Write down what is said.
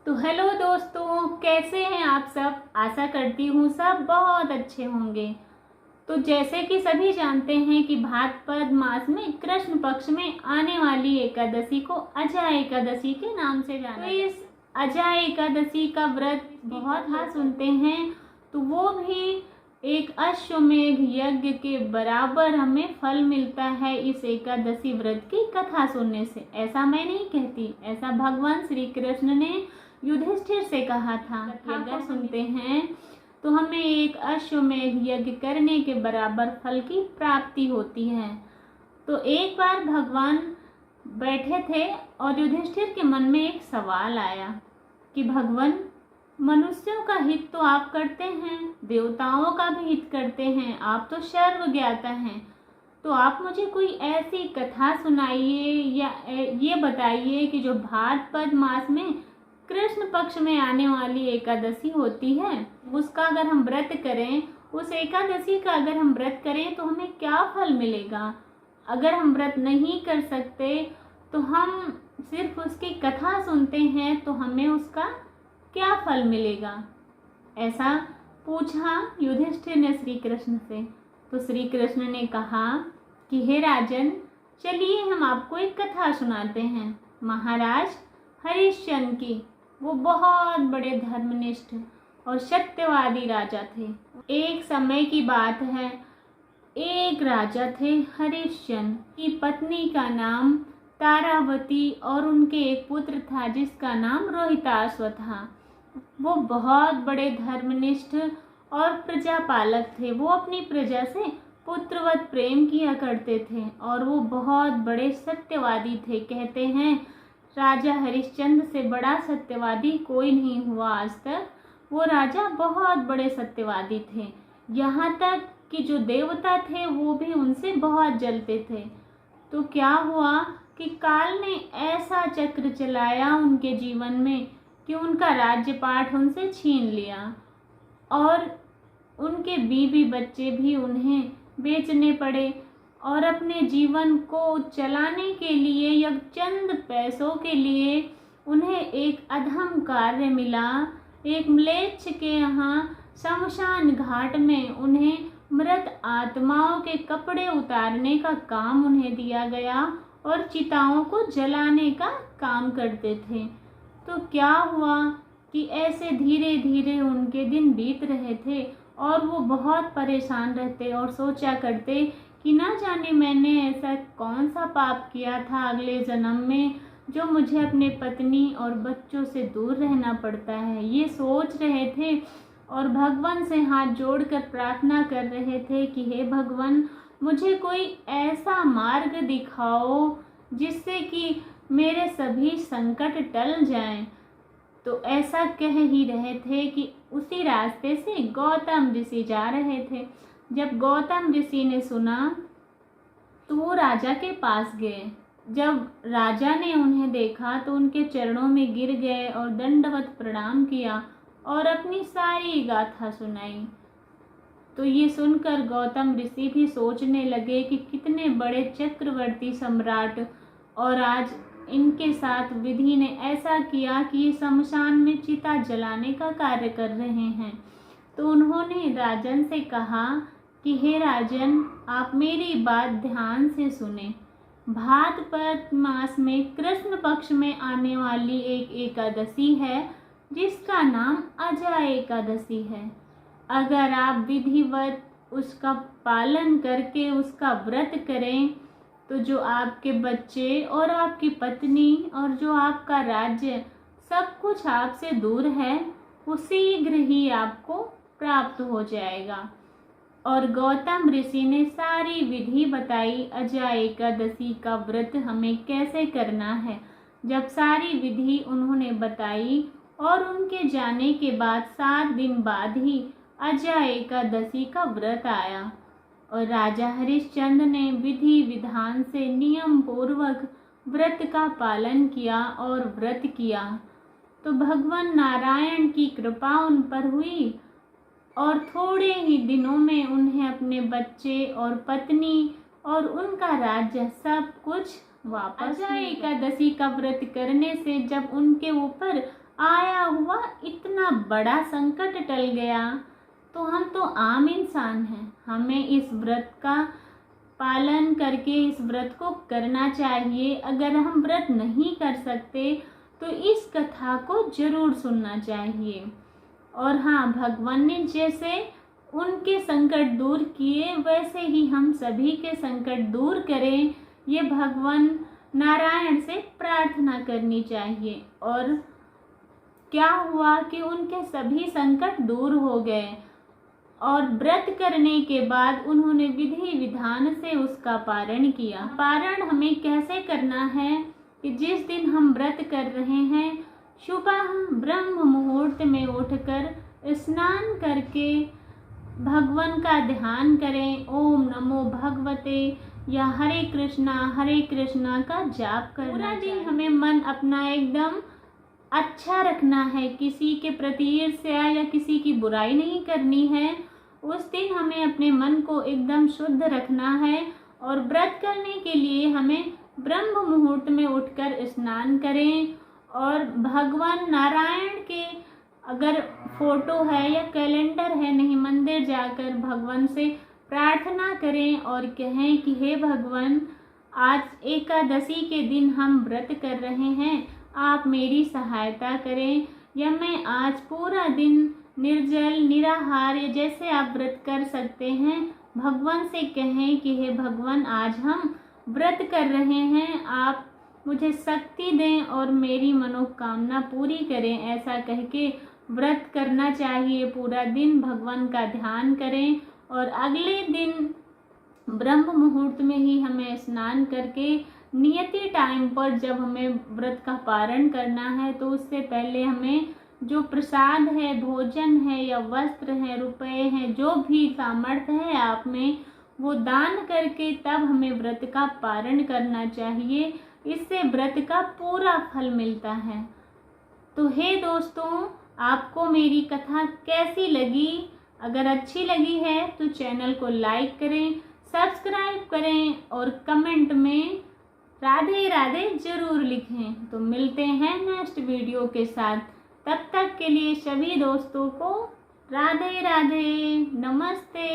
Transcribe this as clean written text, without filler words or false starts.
तो हेलो दोस्तों, कैसे हैं आप सब। आशा करती हूँ सब बहुत अच्छे होंगे। तो जैसे कि सभी जानते हैं कि भाद्रपद मास में कृष्ण पक्ष में आने वाली एकादशी को अजा एकादशी के नाम से जाना जाता है। तो इस अजा एकादशी का व्रत बहुत सुनते हैं, तो वो भी एक अश्वमेध यज्ञ के बराबर हमें फल मिलता है इस एकादशी व्रत की कथा सुनने से। ऐसा मैं नहीं कहती, ऐसा भगवान श्री कृष्ण ने युधिष्ठिर से कहा था। अगर सुनते हैं तो हमें एक अश्वमेध यज्ञ करने के बराबर फल की प्राप्ति होती है। तो एक बार भगवान बैठे थे और युधिष्ठिर के मन में एक सवाल आया कि भगवान, मनुष्यों का हित तो आप करते हैं, देवताओं का भी हित करते हैं, आप तो सर्वज्ञाता हैं, तो आप मुझे कोई ऐसी कथा सुनाइए या ये बताइए कि जो भाद्रपद मास में कृष्ण पक्ष में आने वाली एकादशी होती है, उसका अगर हम व्रत करें, उस एकादशी का अगर हम व्रत करें तो हमें क्या फल मिलेगा। अगर हम व्रत नहीं कर सकते तो हम सिर्फ उसकी कथा सुनते हैं तो हमें उसका क्या फल मिलेगा। ऐसा पूछा युधिष्ठिर ने श्री कृष्ण से। तो श्री कृष्ण ने कहा कि हे राजन, चलिए हम आपको एक कथा सुनाते हैं महाराज हरिश्चंद्र की। वो बहुत बड़े धर्मनिष्ठ और सत्यवादी राजा थे। एक समय की बात है, एक राजा थे हरिश्चंद्र की पत्नी का नाम तारावती और उनके एक पुत्र था जिसका नाम रोहिताश्व था। वो बहुत बड़े धर्मनिष्ठ और प्रजापालक थे। वो अपनी प्रजा से पुत्रवत प्रेम किया करते थे और वो बहुत बड़े सत्यवादी थे। कहते हैं राजा हरिश्चंद्र से बड़ा सत्यवादी कोई नहीं हुआ आज तक। वो राजा बहुत बड़े सत्यवादी थे, यहाँ तक कि जो देवता थे वो भी उनसे बहुत जलते थे। तो क्या हुआ कि काल ने ऐसा चक्र चलाया उनके जीवन में कि उनका राज्यपाठ उनसे छीन लिया और उनके बीवी बच्चे भी उन्हें बेचने पड़े और अपने जीवन को चलाने के लिए या चंद पैसों के लिए उन्हें एक अधम कार्य मिला। एक म्लेच्छ के यहाँ शमशान घाट में उन्हें मृत आत्माओं के कपड़े उतारने का काम उन्हें दिया गया और चिताओं को जलाने का काम करते थे। तो क्या हुआ कि ऐसे धीरे धीरे उनके दिन बीत रहे थे और वो बहुत परेशान रहते और सोचा करते कि ना जाने मैंने ऐसा कौन सा पाप किया था अगले जन्म में जो मुझे अपने पत्नी और बच्चों से दूर रहना पड़ता है। ये सोच रहे थे और भगवान से हाथ जोड़कर प्रार्थना कर रहे थे कि हे भगवान, मुझे कोई ऐसा मार्ग दिखाओ जिससे कि मेरे सभी संकट टल जाएं। तो ऐसा कह ही रहे थे कि उसी रास्ते से गौतम ऋषि जा रहे थे। जब गौतम ऋषि ने सुना तो वो राजा के पास गए। जब राजा ने उन्हें देखा तो उनके चरणों में गिर गए और दंडवत प्रणाम किया और अपनी सारी गाथा सुनाई। तो ये सुनकर गौतम ऋषि भी सोचने लगे कि कितने बड़े चक्रवर्ती सम्राट और आज इनके साथ विधि ने ऐसा किया कि ये शमशान में चिता जलाने का कार्य कर रहे हैं। तो उन्होंने राजन से कहा कि हे राजन, आप मेरी बात ध्यान से सुने। भाद्रपद मास में कृष्ण पक्ष में आने वाली एक एकादशी है जिसका नाम अजा एकादशी है। अगर आप विधिवत उसका पालन करके उसका व्रत करें तो जो आपके बच्चे और आपकी पत्नी और जो आपका राज्य सब कुछ आपसे दूर है वो शीघ्र ही आपको प्राप्त हो जाएगा। और गौतम ऋषि ने सारी विधि बताई अजा एकादशी का व्रत हमें कैसे करना है। जब सारी विधि उन्होंने बताई और उनके जाने के बाद 7 दिन बाद ही अजा एकादशी का व्रत आया और राजा हरिश्चंद्र ने विधि विधान से नियम पूर्वक व्रत का पालन किया और व्रत किया। तो भगवान नारायण की कृपा उन पर हुई और थोड़े ही दिनों में उन्हें अपने बच्चे और पत्नी और उनका राज्य सब कुछ वापस। अजा एकादशी का व्रत करने से जब उनके ऊपर आया हुआ इतना बड़ा संकट टल गया। तो हम तो आम इंसान हैं, हमें इस व्रत का पालन करके इस व्रत को करना चाहिए। अगर हम व्रत नहीं कर सकते तो इस कथा को जरूर सुनना चाहिए। और हाँ, भगवान ने जैसे उनके संकट दूर किए वैसे ही हम सभी के संकट दूर करें, ये भगवान नारायण से प्रार्थना करनी चाहिए। और क्या हुआ कि उनके सभी संकट दूर हो गए और व्रत करने के बाद उन्होंने विधि विधान से उसका पारण किया। पारण हमें कैसे करना है कि जिस दिन हम व्रत कर रहे हैं सुबह ब्रह्म मुहूर्त में उठकर स्नान करके भगवान का ध्यान करें, ओम नमो भगवते या हरे कृष्णा का जाप करना। पूरा दिन हमें मन अपना एकदम अच्छा रखना है, किसी के प्रति ईर्ष्या या किसी की बुराई नहीं करनी है। उस दिन हमें अपने मन को एकदम शुद्ध रखना है और व्रत करने के लिए हमें ब्रह्म मुहूर्त में उठकर स्नान करें और भगवान नारायण के अगर फोटो है या कैलेंडर है, नहीं मंदिर जाकर भगवान से प्रार्थना करें और कहें कि हे भगवान, आज एकादशी के दिन हम व्रत कर रहे हैं, आप मेरी सहायता करें, या मैं आज पूरा दिन निर्जल निराहार या जैसे आप व्रत कर सकते हैं भगवान से कहें कि हे भगवान, आज हम व्रत कर रहे हैं, आप मुझे शक्ति दें और मेरी मनोकामना पूरी करें। ऐसा कह के व्रत करना चाहिए। पूरा दिन भगवान का ध्यान करें और अगले दिन ब्रह्म मुहूर्त में ही हमें स्नान करके नियति टाइम पर जब हमें व्रत का पारण करना है तो उससे पहले हमें जो प्रसाद है, भोजन है या वस्त्र है, रुपए हैं, जो भी सामर्थ्य है आप में, वो दान करके तब हमें व्रत का पारण करना चाहिए। इससे व्रत का पूरा फल मिलता है। तो हे दोस्तों, आपको मेरी कथा कैसी लगी? अगर अच्छी लगी है तो चैनल को लाइक करें, सब्सक्राइब करें और कमेंट में राधे राधे जरूर लिखें। तो मिलते हैं नेक्स्ट वीडियो के साथ। तब तक के लिए सभी दोस्तों को राधे राधे, नमस्ते।